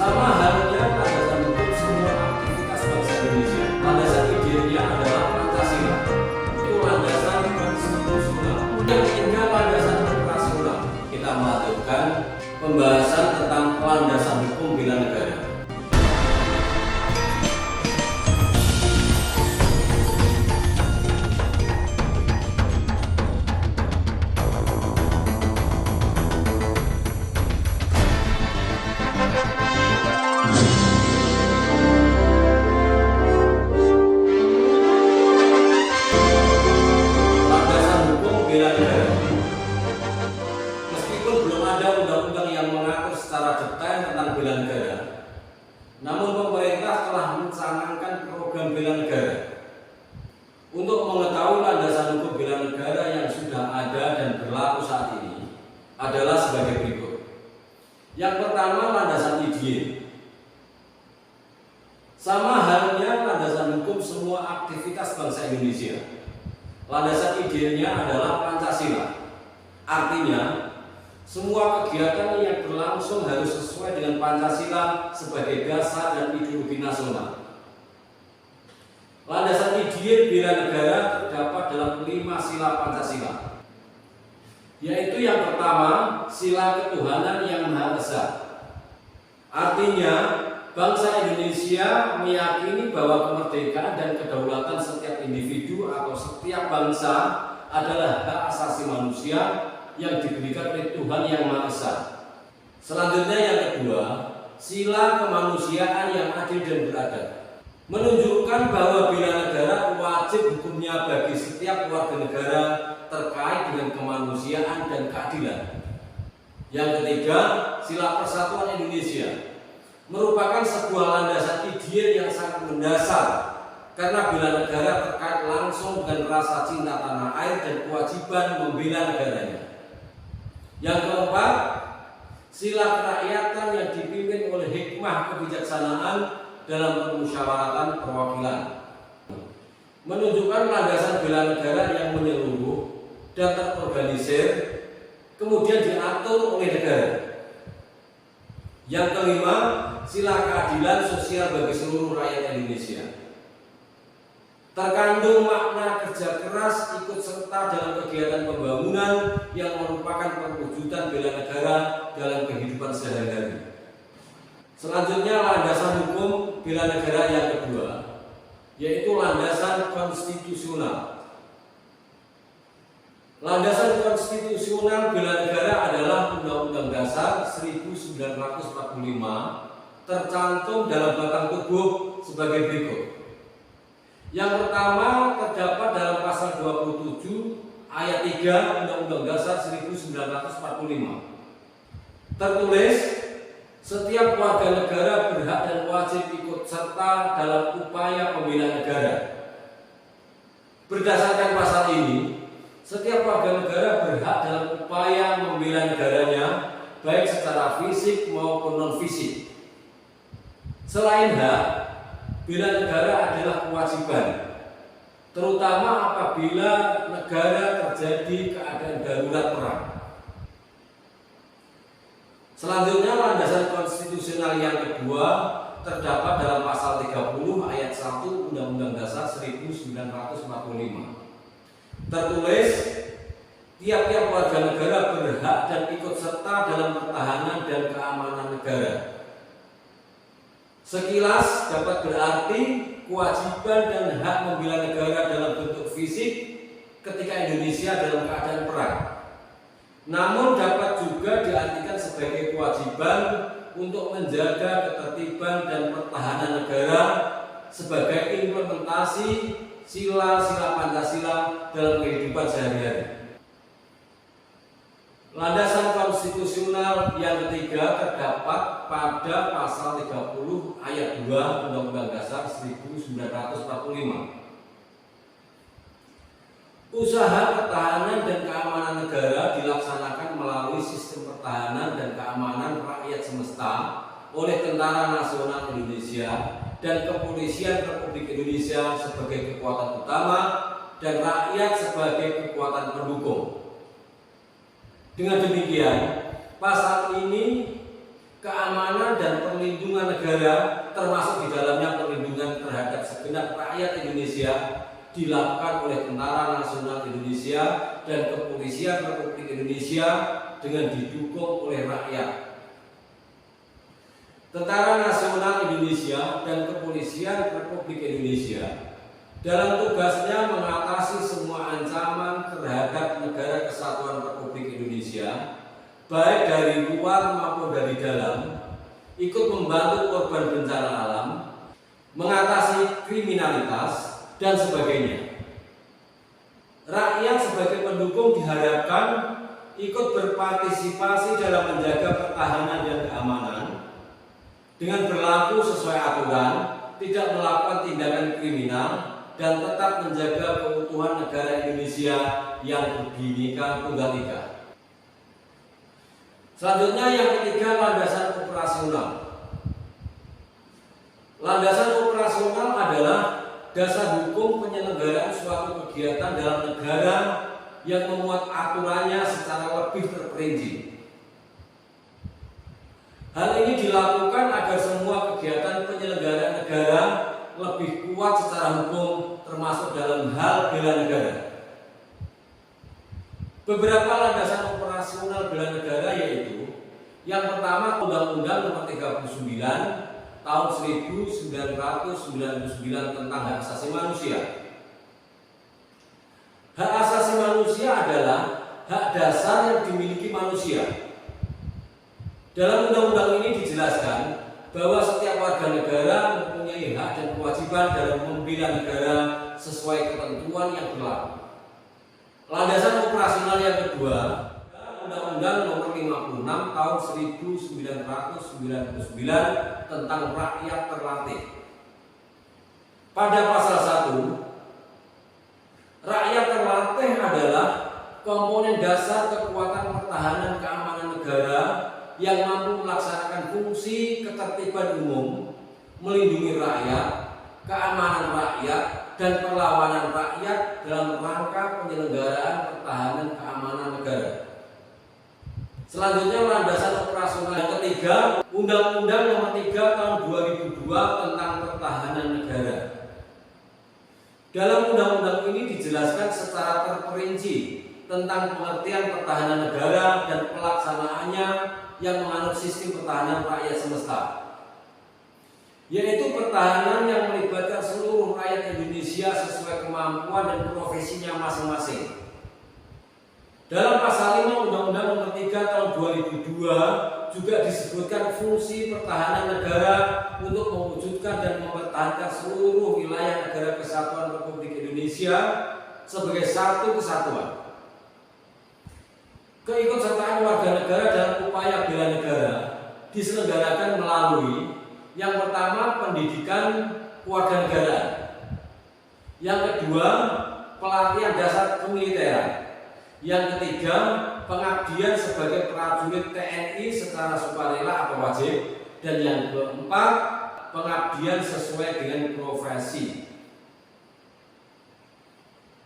Sama halnya landasan hukum semua aktivitas bangsa Indonesia. Landasan idealnya adalah Pancasila. Itu landasan konstitusional. Yang ketiga landasan operasional. Kita melanjutkan pembahasan tentang landasan hukum bela negara. Meskipun belum ada undang-undang yang mengatur secara detail tentang bela negara, namun pemerintah telah mencanangkan program bela negara. Untuk mengetahui landasan hukum bela negara yang sudah ada dan berlaku saat ini adalah sebagai berikut. Yang pertama, landasan ideal. Sama halnya landasan hukum semua aktivitas bangsa Indonesia. Landasan idealnya adalah Pancasila. Artinya, semua kegiatan yang berlangsung harus sesuai dengan Pancasila sebagai dasar dan ideologi nasional. Landasan ideal bela negara terdapat dalam 5 sila Pancasila, yaitu yang pertama, sila ketuhanan yang Maha Esa. Artinya, bangsa Indonesia meyakini bahwa kemerdekaan dan kedaulatan setiap individu atau setiap bangsa adalah hak asasi manusia yang diberikan oleh Tuhan Yang Maha Esa. Selanjutnya yang kedua, sila kemanusiaan yang adil dan beradab, menunjukkan bahwa bela negara wajib hukumnya bagi setiap warga negara terkait dengan kemanusiaan dan keadilan. Yang ketiga, sila persatuan Indonesia, merupakan sebuah landasan ideal yang sangat mendasar karena bela negara terkait langsung dengan rasa cinta tanah air dan kewajiban membela negaranya. Yang keempat, sila kerakyatan yang dipimpin oleh hikmah kebijaksanaan dalam permusyawaratan perwakilan, menunjukkan landasan bela negara yang menyeluruh dan terorganisir kemudian diatur oleh negara. Yang kelima, sila keadilan sosial bagi seluruh rakyat Indonesia. Terkandung makna kerja keras ikut serta dalam kegiatan pembangunan yang merupakan perwujudan bela negara dalam kehidupan sehari-hari. Selanjutnya landasan hukum bela negara yang kedua, yaitu landasan konstitusional. Landasan konstitusional bela negara adalah Undang-Undang Dasar 1945 tercantum dalam batang tubuh sebagai berikut. Yang pertama terdapat dalam pasal 27 ayat 3 Undang-Undang Dasar 1945. Tertulis, setiap warga negara berhak dan wajib ikut serta dalam upaya pembela negara. Berdasarkan pasal ini, setiap warga negara berhak dalam upaya membela negaranya, baik secara fisik maupun non-fisik. Selain hak, bela negara adalah kewajiban, terutama apabila negara terjadi keadaan darurat perang. Selanjutnya, landasan konstitusional yang kedua terdapat dalam pasal 30 ayat 1 Undang-Undang Dasar 1945. Tertulis, tiap-tiap warga negara berhak dan ikut serta dalam pertahanan dan keamanan negara. Sekilas dapat berarti kewajiban dan hak membela negara dalam bentuk fisik ketika Indonesia dalam keadaan perang. Namun dapat juga diartikan sebagai kewajiban untuk menjaga ketertiban dan pertahanan negara sebagai implementasi sila-sila Pancasila dalam kehidupan sehari-hari. Landasan konstitusional yang ketiga terdapat pada pasal 30 ayat 2 Undang-Undang Dasar 1945. Usaha pertahanan dan keamanan negara dilaksanakan melalui sistem pertahanan dan keamanan rakyat semesta oleh Tentara Nasional Indonesia dan Kepolisian Republik Indonesia sebagai kekuatan utama dan rakyat sebagai kekuatan pendukung. Dengan demikian, pasal ini keamanan dan perlindungan perlindungan negara, termasuk di dalamnya perlindungan terhadap segenap rakyat Indonesia, dilakukan oleh Tentara Nasional Indonesia dan Kepolisian Republik Indonesia dengan didukung oleh rakyat. Tentara Nasional Indonesia dan Kepolisian Republik Indonesia dalam tugasnya mengatasi semua ancaman terhadap negara kesatuan Republik Indonesia, baik dari luar maupun dari dalam, ikut membantu korban bencana alam, mengatasi kriminalitas, dan sebagainya. Rakyat sebagai pendukung diharapkan ikut berpartisipasi dalam menjaga pertahanan dan keamanan dengan berlaku sesuai aturan, tidak melakukan tindakan kriminal, dan tetap menjaga keutuhan negara Indonesia yang Bhinneka Tunggal Ika. Selanjutnya yang ketiga, landasan operasional. Landasan operasional adalah dasar hukum penyelenggaraan suatu kegiatan dalam negara yang memuat aturannya secara lebih terperinci. Hal ini dilakukan agar semua kegiatan penyelenggaraan negara lebih kuat secara hukum, termasuk dalam hal bela negara. Beberapa landasan operasional bela negara yaitu: yang pertama, Undang-Undang Nomor 39 Tahun 1999 tentang Hak Asasi Manusia. Hak asasi manusia adalah hak dasar yang dimiliki manusia. Dalam undang-undang ini dijelaskan bahwa setiap warga negara mempunyai hak dan kewajiban dalam membela negara sesuai ketentuan yang berlaku. Landasan operasional yang kedua, Undang-Undang Nomor 56 Tahun 1999 tentang Rakyat Terlatih. Pada pasal 1, rakyat terlatih adalah komponen dasar kekuatan pertahanan keamanan negara yang mampu melaksanakan fungsi ketertiban umum, melindungi rakyat, keamanan rakyat, dan perlawanan rakyat dalam rangka penyelenggaraan pertahanan keamanan negara. Selanjutnya, landasan operasional yang ketiga, Undang-Undang Nomor 3 Tahun 2002 tentang Pertahanan Negara. Dalam undang-undang ini dijelaskan secara terperinci tentang pengertian pertahanan negara dan pelaksanaannya yang menganut sistem pertahanan rakyat semesta, yaitu pertahanan yang melibatkan seluruh rakyat Indonesia sesuai kemampuan dan profesinya masing-masing. Dalam pasal 5 Undang-Undang Nomor 3 Tahun 2002 juga disebutkan fungsi pertahanan negara untuk mewujudkan dan mempertahankan seluruh wilayah negara kesatuan Republik Indonesia sebagai satu kesatuan. Keikutsertaan warga negara dalam upaya bela negara diselenggarakan melalui: yang pertama, pendidikan kewarganegaraan; yang kedua, pelatihan dasar kemiliteran; yang ketiga, pengabdian sebagai prajurit TNI secara sukarela atau wajib; dan yang keempat, pengabdian sesuai dengan profesi.